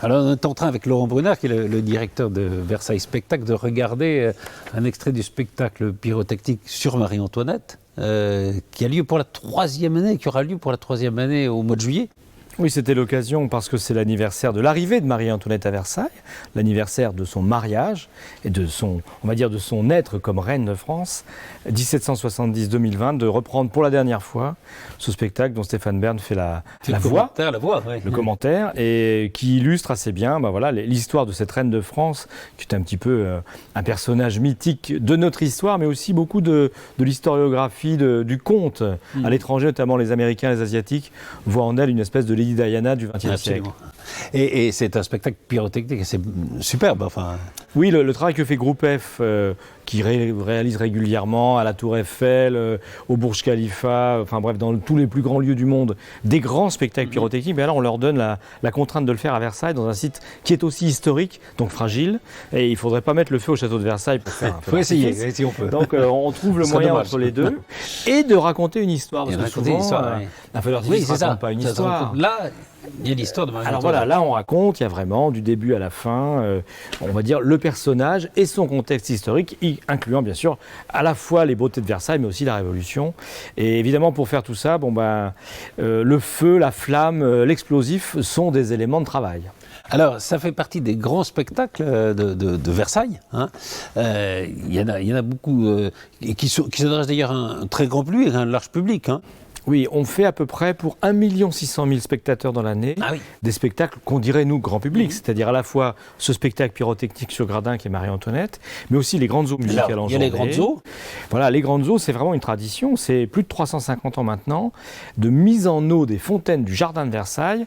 Alors, on est en train, avec Laurent Brunner, qui est le directeur de Versailles Spectacle, de regarder un extrait du spectacle pyrotechnique sur Marie-Antoinette, qui a lieu pour la 3e année, qui aura lieu pour la 3e année au mois de juillet. Oui, c'était l'occasion parce que c'est l'anniversaire de l'arrivée de Marie-Antoinette à Versailles, l'anniversaire de son mariage et de son, on va dire, de son être comme reine de France, 1770-2020, de reprendre pour la dernière fois ce spectacle dont Stéphane Bern fait la voix, ouais. le commentaire, et qui illustre assez bien voilà, l'histoire de cette reine de France, qui est un petit peu un personnage mythique de notre histoire, mais aussi beaucoup de l'historiographie du conte à l'étranger, notamment les Américains, les Asiatiques, voient en elle une espèce de Lady Diana du XXe siècle. Et c'est un spectacle pyrotechnique, c'est superbe. Enfin. Oui, le travail que fait Groupe F, qui réalise régulièrement à la Tour Eiffel, au Burj Khalifa, enfin bref, dans tous les plus grands lieux du monde, des grands spectacles pyrotechniques, mais alors on leur donne la contrainte de le faire à Versailles, dans un site qui est aussi historique, donc fragile, et il ne faudrait pas mettre le feu au château de Versailles pour faire un peu. Il faut essayer, si on peut. Donc on trouve le moyen entre les deux, et de raconter une histoire, parce que souvent, un feu d'artifice ne raconte pas une histoire. Là, il y a l'histoire de Marie-Antoinette. Alors voilà, là on raconte, il y a vraiment du début à la fin, on va dire le personnage et son contexte historique, incluant bien sûr à la fois les beautés de Versailles, mais aussi la Révolution. Et évidemment pour faire tout ça, le feu, la flamme, l'explosif sont des éléments de travail. Alors, ça fait partie des grands spectacles de Versailles. Hein. Il y en a beaucoup qui s'adressent d'ailleurs à un très grand public, à un large public. Hein. Oui, on fait à peu près pour 1 600 000 spectateurs dans l'année, des spectacles qu'on dirait nous grand public, c'est-à-dire à la fois ce spectacle pyrotechnique sur gradin qui est Marie-Antoinette, mais aussi les grandes eaux musicales en journée. Il y a les grandes eaux. Voilà, les grandes eaux, c'est vraiment une tradition, c'est plus de 350 ans maintenant, de mise en eau des fontaines du jardin de Versailles,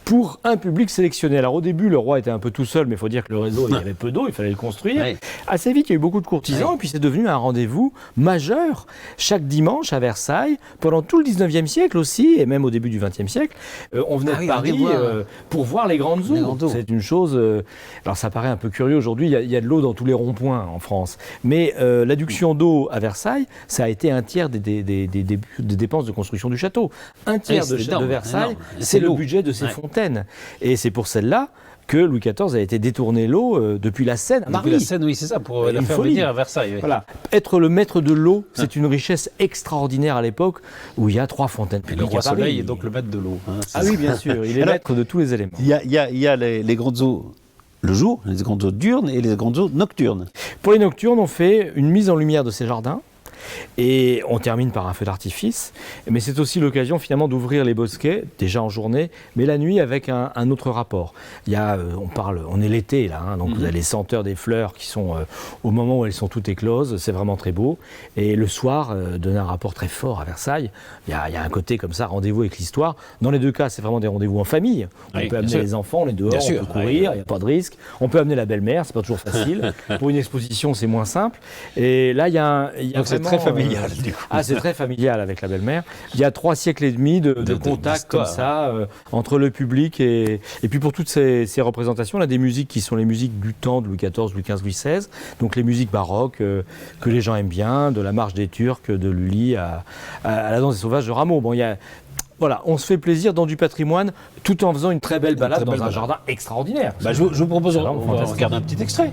pour un public sélectionné. Alors au début, le roi était un peu tout seul, mais il faut dire que le réseau, il y avait peu d'eau, il fallait le construire. Oui. Assez vite, il y a eu beaucoup de courtisans, et puis c'est devenu un rendez-vous majeur, chaque dimanche à Versailles, pendant tout le 19e siècle aussi, et même au début du 20e siècle. On venait de Paris pour voir les grandes eaux. C'est une chose... alors ça paraît un peu curieux aujourd'hui, il y a de l'eau dans tous les ronds-points en France, mais l'adduction d'eau à Versailles, ça a été un tiers des dépenses de construction du château. Un tiers de Versailles, c'est le budget de ces fontaines. Et c'est pour celle-là que Louis XIV a été détourner l'eau depuis la Seine à Marly. Depuis la Seine, oui, c'est ça, pour la faire venir à Versailles. Oui. Voilà. Être le maître de l'eau, c'est une richesse extraordinaire à l'époque où il y a 3 fontaines publiques. Et le roi Soleil est donc le maître de l'eau. Hein, oui, bien sûr, il est maître de tous les éléments. Il y a les grandes eaux le jour, les grandes eaux diurnes et les grandes eaux nocturnes. Pour les nocturnes, on fait une mise en lumière de ces jardins. Et on termine par un feu d'artifice, mais c'est aussi l'occasion finalement d'ouvrir les bosquets, déjà en journée, mais la nuit avec un autre rapport. Il y a, on est l'été là, donc vous avez les senteurs des fleurs qui sont au moment où elles sont toutes écloses, c'est vraiment très beau. Et le soir, donne un rapport très fort à Versailles. Il y a un côté comme ça, rendez-vous avec l'histoire. Dans les deux cas, c'est vraiment des rendez-vous en famille. On peut amener les enfants, on est dehors, on peut courir, il n'y a pas de risque. On peut amener la belle-mère, c'est pas toujours facile. Pour une exposition, c'est moins simple. Et là, il y a vraiment... Très familial, du coup. C'est très familial avec la belle-mère. Il y a 3 siècles et demi de contact comme ça entre le public et puis pour toutes ces représentations, on a des musiques qui sont les musiques du temps de Louis XIV, Louis XV, Louis XVI, donc les musiques baroques que les gens aiment bien, de la marche des Turcs, de Lully à la danse des sauvages de Rameau. Voilà, on se fait plaisir dans du patrimoine tout en faisant une très belle balade dans un jardin extraordinaire. Je vous propose, on va regarder un petit extrait.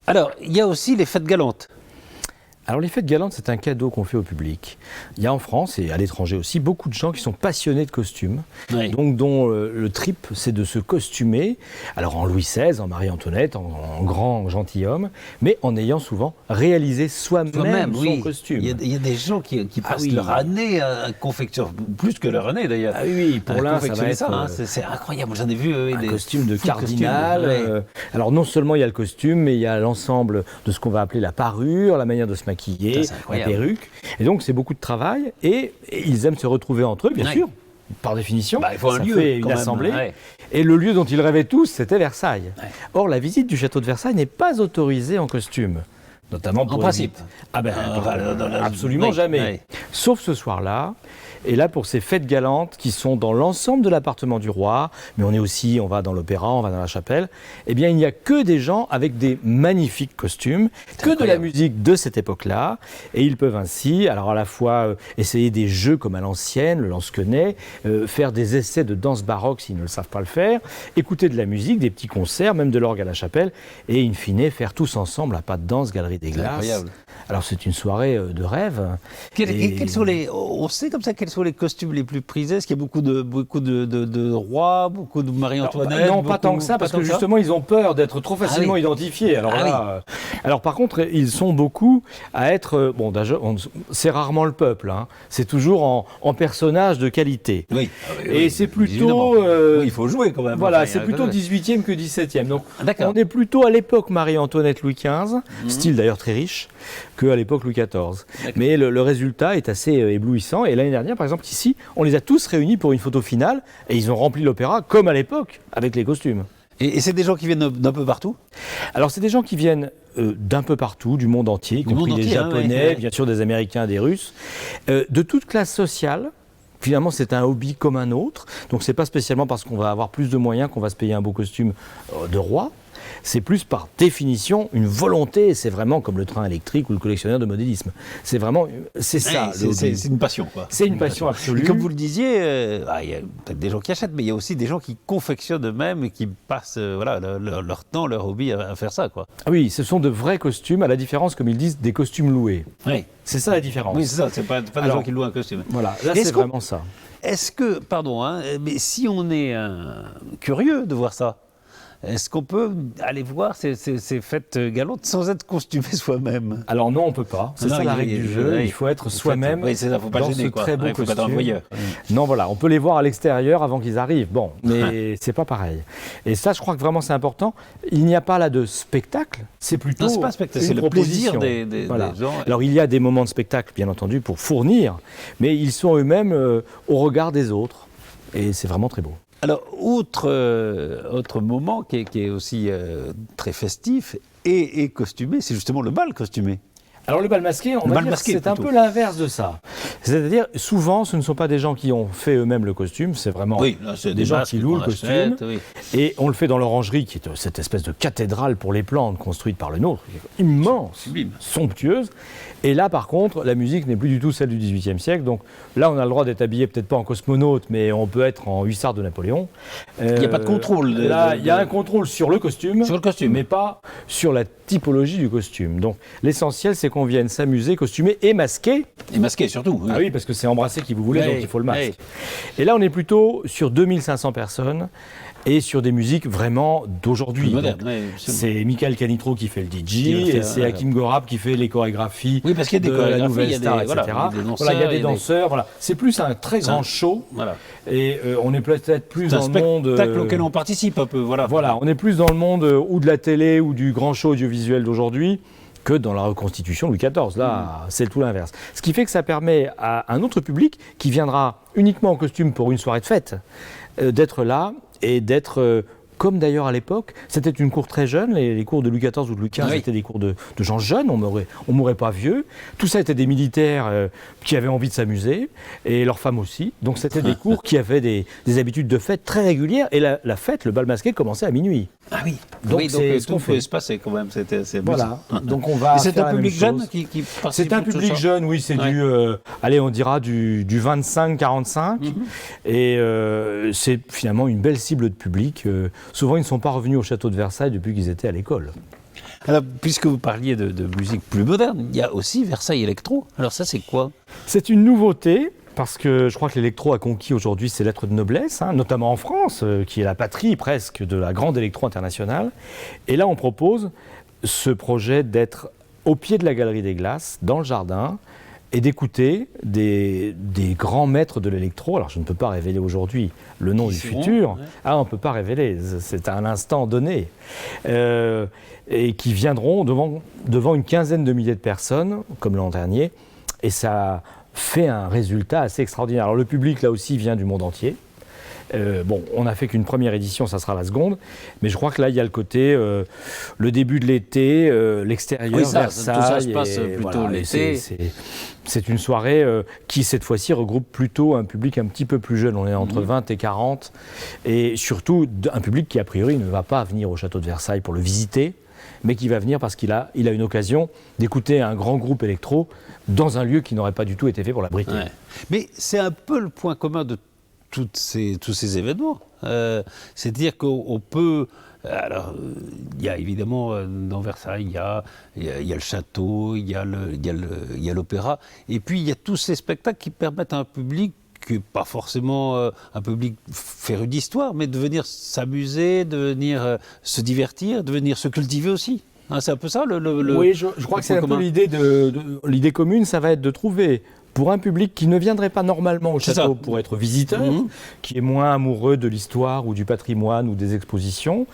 Alors, il y a aussi les fêtes galantes. Alors les fêtes galantes, c'est un cadeau qu'on fait au public. Il y a en France et à l'étranger aussi beaucoup de gens qui sont passionnés de costumes, Oui. donc dont le trip c'est de se costumer, alors en Louis XVI, en Marie-Antoinette, en grand gentilhomme, mais en ayant souvent réalisé soi-même son costume. Il y a des gens qui passent oui. leur année à confectionner, plus que leur année d'ailleurs. Ah oui, pour l'un ça va être hein, c'est incroyable, j'en ai vu un des costume de fous cardinal. costumes, ouais. Alors non seulement il y a le costume, mais il y a l'ensemble de ce qu'on va appeler la parure, la manière de se maquiller, Ça, c'est la incroyable. perruque. Et donc c'est beaucoup de travail et ils aiment se retrouver entre eux, bien Ouais. sûr. Par définition, Bah, il faut un ça lieu, fait quand une même, assemblée. ouais. Et le lieu dont ils rêvaient tous, c'était Versailles. Ouais. Or, la visite du château de Versailles n'est pas autorisée en costume. Notamment pour En principe. Ah ben, Dans la- absolument oui, jamais. oui. Sauf ce soir-là. Et là, pour ces fêtes galantes qui sont dans l'ensemble de l'appartement du roi, mais on va dans l'opéra, on va dans la chapelle, eh bien, il n'y a que des gens avec des magnifiques costumes, que de la incroyable. musique de cette époque-là. Et ils peuvent ainsi, alors à la fois essayer des jeux comme à l'ancienne, le lance-quenet, faire des essais de danse baroque s'ils ne le savent pas le faire, écouter de la musique, des petits concerts, même de l'orgue à la chapelle, et in fine, faire tous ensemble à pas de danse, galerie des glaces. Incroyable. Alors c'est une soirée de rêve. Et- Quels sont on sait comme ça quels sont les costumes les plus prisés? Est-ce qu'il y a beaucoup de rois, beaucoup de Marie-Antoinette? Non, pas tant que ça, parce que justement, ils ont peur d'être trop facilement oui. identifiés. Alors Ah là, alors par contre, ils sont beaucoup à être. Bon, c'est rarement le peuple. Hein. C'est toujours en personnage de qualité. Oui. Et c'est plutôt. évidemment. Oui, il faut jouer quand même. Voilà, Enfin, c'est plutôt 18e que 17e. Donc, D'accord. on est plutôt à l'époque Marie-Antoinette Louis XV, style d'ailleurs très riche, qu'à l'époque Louis XIV. Mais le résultat est assez éblouissant. Et l'année dernière, par exemple, ici, on les a tous réunis pour une photo finale et ils ont rempli l'opéra comme à l'époque, avec les costumes. Et c'est des gens qui viennent d'un peu partout? Alors, c'est des gens qui viennent d'un peu partout, du monde entier, y compris monde des entier, hein, Japonais, ouais. bien sûr des Américains, des Russes, de toute classe sociale. Finalement, c'est un hobby comme un autre. Donc, c'est pas spécialement parce qu'on va avoir plus de moyens qu'on va se payer un beau costume de roi. C'est plus par définition une volonté. C'est vraiment comme le train électrique ou le collectionneur de modélisme. C'est vraiment, c'est ça. Ouais, le hobby. c'est une passion, quoi. C'est une passion absolue. Et comme vous le disiez, il y a peut-être des gens qui achètent, mais il y a aussi des gens qui confectionnent eux-mêmes et qui passent voilà, leur temps, leur hobby à faire ça, quoi. Ah oui, ce sont de vrais costumes, à la différence, comme ils disent, des costumes loués. Oui, C'est ça la différence. oui c'est ça, c'est pas des Alors, gens qui louent un costume. Voilà, là Est-ce c'est qu'on- vraiment ça. Est-ce que, pardon, hein, mais si on est curieux de voir ça, est-ce qu'on peut aller voir ces fêtes galantes sans être costumé soi-même? Alors non, on peut pas. C'est Non, ça la il- règle du jeu. oui. Il faut être En fait, soi-même oui, c'est ça, faut pas dans gêner, ce quoi. très beau Ouais, faut pas être un costume. voyeur. Non, voilà, on peut les voir à l'extérieur avant qu'ils arrivent. Bon, mais c'est pas pareil. Et ça, je crois que vraiment c'est important. Il n'y a pas là de spectacle. C'est plutôt Non, c'est pas un spectacle, une c'est le plaisir proposition. des Voilà. gens. Alors il y a des moments de spectacle, bien entendu, pour fournir, mais ils sont eux-mêmes au regard des autres. Et c'est vraiment très beau. Alors, autre moment qui est aussi très festif et costumé, c'est justement le bal costumé. Alors le bal masqué, on va bal dire masqué, que c'est un plutôt. peu l'inverse de ça. C'est-à-dire, souvent, ce ne sont pas des gens qui ont fait eux-mêmes le costume, c'est vraiment là, c'est des gens masques qui louent qu'on le costume. achète, oui. Et on le fait dans l'orangerie, qui est cette espèce de cathédrale pour les plantes construite par le nôtre, immense, Sublime. somptueuse. Et là, par contre, la musique n'est plus du tout celle du XVIIIe siècle. Donc là, on a le droit d'être habillé, peut-être pas en cosmonaute, mais on peut être en hussard de Napoléon. Il n'y a pas de contrôle. Là, il y a un contrôle sur le costume, Sur le costume. mais pas sur la typologie du costume. Donc l'essentiel, c'est qu'on vienne s'amuser, costumer et masquer. Et masqué surtout. Ah oui, parce que c'est embrasser qui vous voulez, Oui, donc il faut le masque. oui. Et là, on est plutôt sur 2500 personnes et sur des musiques vraiment d'aujourd'hui. Plus moderne, Donc, oui, absolument. c'est Michael Canitro qui fait le DJ Qui le fait, et c'est ouais. Hakim Gorab qui fait les chorégraphies Oui, parce qu'il y a des de la chorégraphies, Nouvelle il y a des- Star, voilà, etc. il y a des Voilà, il y a des danseurs, danseurs. Voilà. C'est plus un très grand show Voilà. et on est peut-être plus C'est un dans le monde... spectacle auquel on participe un peu. Voilà. Voilà, on est plus dans le monde ou de la télé ou du grand show audiovisuel d'aujourd'hui que dans la reconstitution Louis XIV. Là, c'est tout l'inverse. Ce qui fait que ça permet à un autre public qui viendra uniquement en costume pour une soirée de fête d'être là et d'être... comme d'ailleurs à l'époque, c'était une cour très jeune, les cours de Louis XIV ou de Louis XV Oui. étaient des cours de gens jeunes, on m'aurait pas vieux. Tout ça étaient des militaires qui avaient envie de s'amuser, et leurs femmes aussi. Donc c'était des cours qui avaient des habitudes de fête très régulières, et la fête, le bal masqué, commençait à minuit. Ah oui. Donc, oui, c'est ce tout qu'on pouvait fait. se passer quand même. C'est Voilà, amusant. donc on va Et c'est faire un la même public jeune chose. qui participe. C'est un à tout public ça jeune, oui, c'est Ouais. allez, on dira du 25-45. Et c'est finalement une belle cible de public. Souvent, ils ne sont pas revenus au château de Versailles depuis qu'ils étaient à l'école. Alors, puisque vous parliez de musique plus moderne, il y a aussi Versailles Electro. Alors ça, c'est quoi? C'est une nouveauté. Parce que je crois que l'électro a conquis aujourd'hui ses lettres de noblesse, hein, notamment en France, qui est la patrie presque de la grande électro internationale. Et là, on propose ce projet d'être au pied de la Galerie des Glaces, dans le jardin, et d'écouter des grands maîtres de l'électro. Alors, je ne peux pas révéler aujourd'hui le nom du futur. Ouais. Ah, on ne peut pas révéler, c'est à un instant donné. Et qui viendront devant une quinzaine de milliers de personnes, comme l'an dernier. Et ça fait un résultat assez extraordinaire. Alors le public, là aussi, vient du monde entier. On n'a fait qu'une première édition, ça sera la seconde. Mais je crois que là, il y a le côté, le début de l'été, l'extérieur, oui, Versailles. Tout ça se passe plutôt voilà, l'été. C'est une soirée qui, cette fois-ci, regroupe plutôt un public un petit peu plus jeune. On est entre 20 et 40. Et surtout, un public qui, a priori, ne va pas venir au château de Versailles pour le visiter, mais qui va venir parce qu'il a une occasion d'écouter un grand groupe électro dans un lieu qui n'aurait pas du tout été fait pour l'abriter. Ouais. Mais c'est un peu le point commun de tous ces événements. C'est-à-dire qu'on peut... Alors, il y a évidemment, dans Versailles, il y a le château, il y a l'opéra, et puis il y a tous ces spectacles qui permettent à un public, qui n'est pas forcément un public féru d'histoire, mais de venir s'amuser, de venir se divertir, de venir se cultiver aussi. Hein, c'est un peu ça Oui, je crois que c'est un peu l'idée commune, ça va être de trouver pour un public qui ne viendrait pas normalement au château pour être visiteur, qui est moins amoureux de l'histoire ou du patrimoine ou des expositions,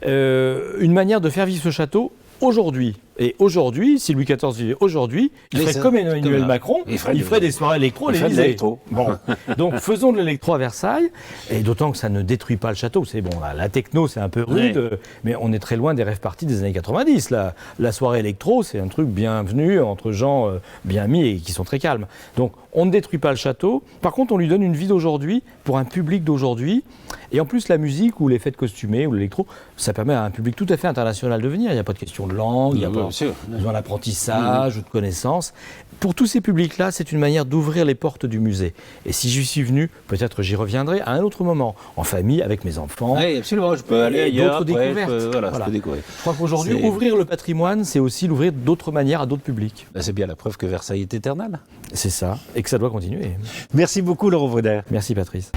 une manière de faire vivre ce château aujourd'hui. Et aujourd'hui, si Louis XIV vivait aujourd'hui, il ferait comme Emmanuel Macron, il ferait des soirées électro à l'Élysée. Bon. Donc faisons de l'électro à Versailles, et d'autant que ça ne détruit pas le château. C'est bon, la techno c'est un peu rude, mais on est très loin des rêves parties des années 90. La soirée électro, c'est un truc bienvenu entre gens bien mis et qui sont très calmes. Donc on ne détruit pas le château, par contre on lui donne une vie d'aujourd'hui pour un public d'aujourd'hui, et en plus la musique ou les fêtes costumées ou l'électro, ça permet à un public tout à fait international de venir. Il n'y a pas de question de langue, il n'y a pas besoin d'apprentissage ou de connaissances. Pour tous ces publics-là, c'est une manière d'ouvrir les portes du musée. Et si j'y suis venu, peut-être j'y reviendrai à un autre moment, en famille, avec mes enfants. Oui, absolument, je peux aller ailleurs. D'autres découvertes. Je peux découvrir. Je crois qu'aujourd'hui, ouvrir le patrimoine, c'est aussi l'ouvrir d'autres manières à d'autres publics. C'est bien la preuve que Versailles est éternel. C'est ça, et que ça doit continuer. Merci beaucoup, Laurent Bruner. Merci, Patrice.